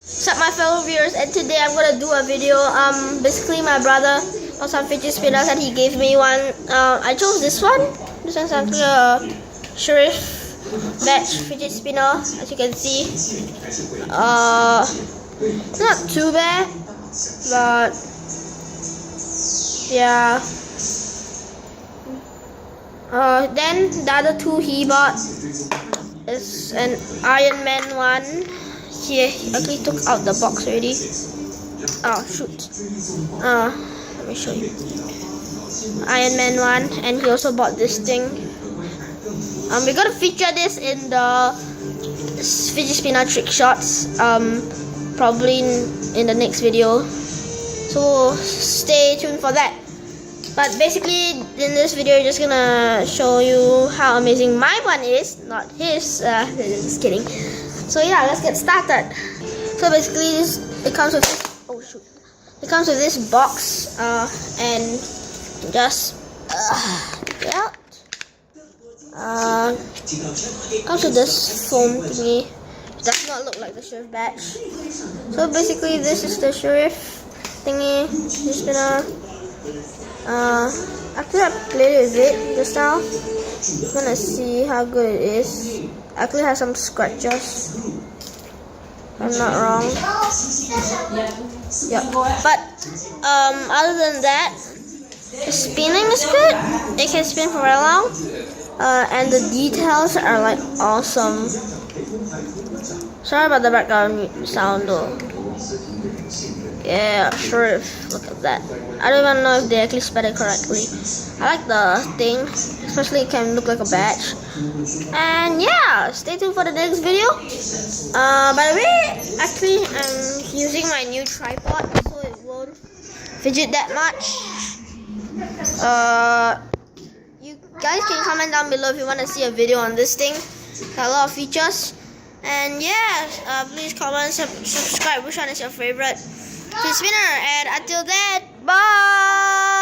What's up, my fellow viewers, and today I'm gonna do a video. Basically my brother got some fidget spinners and he gave me one. I chose this one. This one's actually a Sheriff batch fidget spinner, as you can see. It's not too bad, but yeah. Then the other two he bought is an Iron Man one. He actually took out the box already. Oh shoot. Let me show you. Iron Man one, and he also bought this thing. We're gonna feature this in the fidget spinner trick shots. Probably in the next video. So stay tuned for that. But basically, in this video, just gonna show you how amazing my one is, not his. Just kidding. So yeah, let's get started. So basically, it comes with this. Oh shoot! It comes with this box, and just get out. Comes with this foam thingy. It does not look like the Sheriff badge. So basically, this is the Sheriff thingy. Just gonna. After I played with it just now, I'm gonna see how good it is. Actually has some scratches, if I'm not wrong. Yeah. But other than that, the spinning is good. It can spin for very long, and the details are like awesome. Sorry about the background sound though. Yeah, sure. Look at that. I don't even know if they actually spelled it correctly. I like the thing, especially it can look like a badge. And yeah, stay tuned for the next video. By the way, actually I'm using my new tripod, so it won't fidget that much. You guys can comment down below if you want to see a video on this thing. Got a lot of features. And yeah, please comment, subscribe which one is your favorite fidget spinner. And until then, bye.